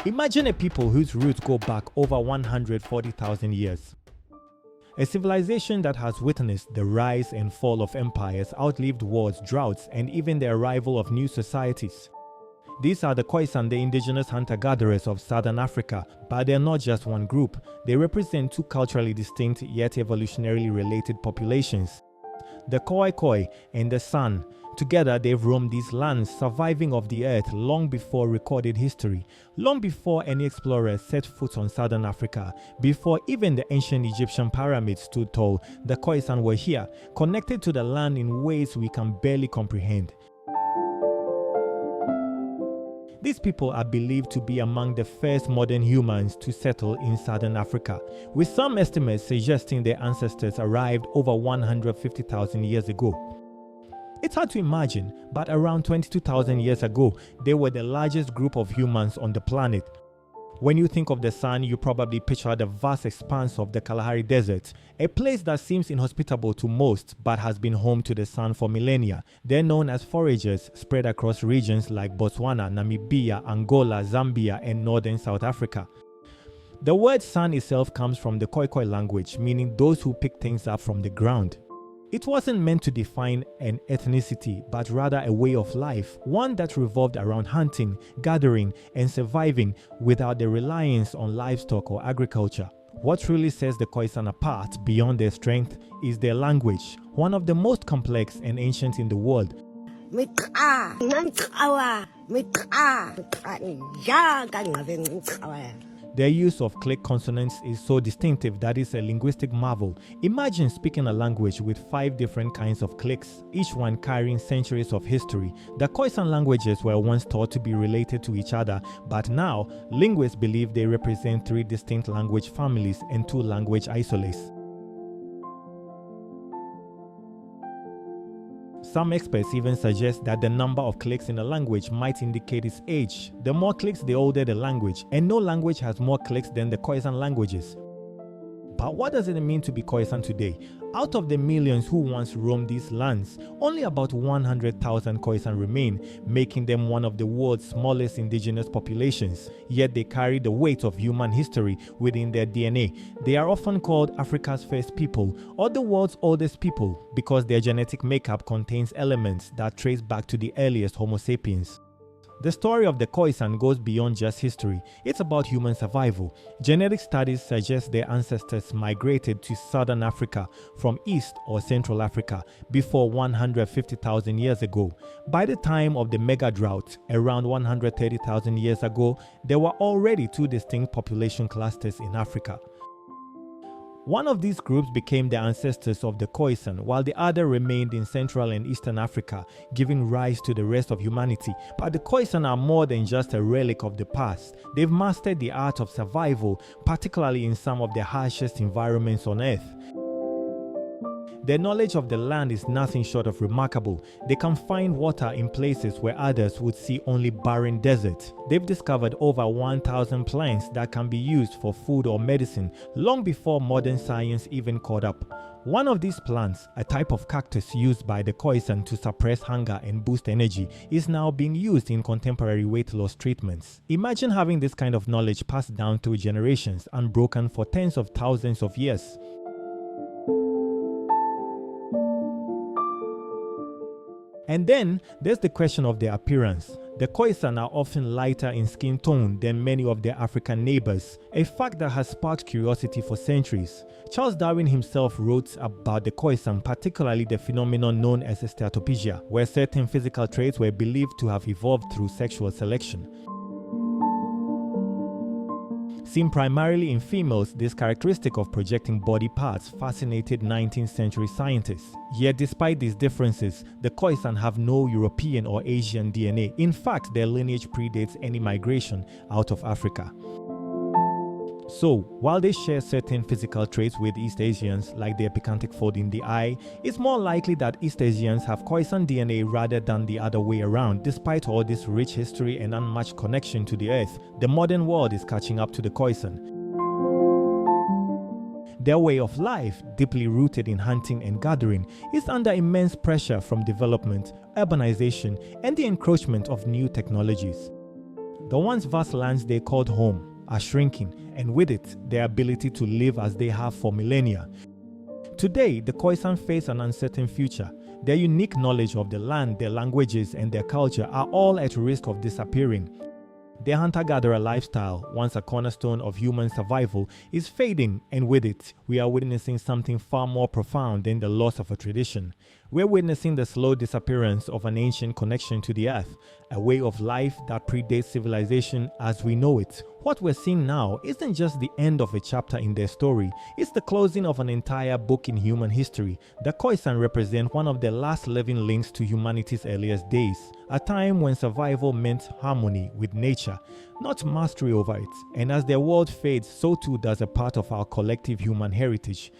Imagine a people whose roots go back over 140,000 years. A civilization that has witnessed the rise and fall of empires, outlived wars, droughts, and even the arrival of new societies. These are the Khoisan, the indigenous hunter-gatherers of southern Africa, but they're not just one group. They represent two culturally distinct yet evolutionarily related populations. The Khoi and the San. Together, they've roamed these lands, surviving off the earth long before recorded history, long before any explorers set foot on southern Africa, before even the ancient Egyptian pyramids stood tall. The Khoisan were here, connected to the land in ways we can barely comprehend. These people are believed to be among the first modern humans to settle in southern Africa, with some estimates suggesting their ancestors arrived over 150,000 years ago. It's hard to imagine, but around 22,000 years ago, they were the largest group of humans on the planet. When you think of the San, you probably picture the vast expanse of the Kalahari Desert, a place that seems inhospitable to most but has been home to the San for millennia. They're known as foragers, spread across regions like Botswana, Namibia, Angola, Zambia, and northern South Africa. The word San itself comes from the Khoi language, meaning those who pick things up from the ground. It wasn't meant to define an ethnicity, but rather a way of life, one that revolved around hunting, gathering, and surviving without the reliance on livestock or agriculture. What really sets the Khoisan apart beyond their strength is their language, one of the most complex and ancient in the world. Their use of click consonants is so distinctive that it's a linguistic marvel. Imagine speaking a language with 5 different kinds of clicks, each one carrying centuries of history. The Khoisan languages were once thought to be related to each other, but now linguists believe they represent 3 distinct language families and 2 language isolates. Some experts even suggest that the number of clicks in a language might indicate its age. The more clicks, the older the language, and no language has more clicks than the Khoisan languages. But what does it mean to be Khoisan today? Out of the millions who once roamed these lands, only about 100,000 Khoisan remain, making them one of the world's smallest indigenous populations. Yet they carry the weight of human history within their DNA. They are often called Africa's first people or the world's oldest people because their genetic makeup contains elements that trace back to the earliest Homo sapiens. The story of the Khoisan goes beyond just history. It's about human survival. Genetic studies suggest their ancestors migrated to southern Africa from East or Central Africa before 150,000 years ago. By the time of the mega drought, around 130,000 years ago, there were already 2 distinct population clusters in Africa. One of these groups became the ancestors of the Khoisan, while the other remained in Central and Eastern Africa, giving rise to the rest of humanity. But the Khoisan are more than just a relic of the past. They've mastered the art of survival, particularly in some of the harshest environments on Earth. Their knowledge of the land is nothing short of remarkable. They can find water in places where others would see only barren desert. They've discovered over 1,000 plants that can be used for food or medicine long before modern science even caught up. One of these plants, a type of cactus used by the Khoisan to suppress hunger and boost energy, is now being used in contemporary weight loss treatments. Imagine having this kind of knowledge passed down through generations, unbroken for tens of thousands of years. And then there's the question of their appearance. The Khoisan are often lighter in skin tone than many of their African neighbors, a fact that has sparked curiosity for centuries. Charles Darwin himself wrote about the Khoisan, particularly the phenomenon known as steatopygia, where certain physical traits were believed to have evolved through sexual selection. Seen primarily in females, this characteristic of projecting body parts fascinated 19th century scientists. Yet despite these differences, the Khoisan have no European or Asian DNA. In fact, their lineage predates any migration out of Africa. So, while they share certain physical traits with East Asians, like the epicantic fold in the eye, it's more likely that East Asians have Khoisan DNA rather than the other way around. Despite all this rich history and unmatched connection to the Earth, the modern world is catching up to the Khoisan. Their way of life, deeply rooted in hunting and gathering, is under immense pressure from development, urbanization, and the encroachment of new technologies. The once vast lands they called home are shrinking, and with it, their ability to live as they have for millennia. Today, the Khoisan face an uncertain future. Their unique knowledge of the land, their languages, and their culture are all at risk of disappearing. Their hunter-gatherer lifestyle, once a cornerstone of human survival, is fading, and with it, we are witnessing something far more profound than the loss of a tradition. We're witnessing the slow disappearance of an ancient connection to the earth, a way of life that predates civilization as we know it. What we're seeing now isn't just the end of a chapter in their story, it's the closing of an entire book in human history. The Khoisan represent one of the last living links to humanity's earliest days, a time when survival meant harmony with nature, not mastery over it. And as their world fades, so too does a part of our collective human heritage.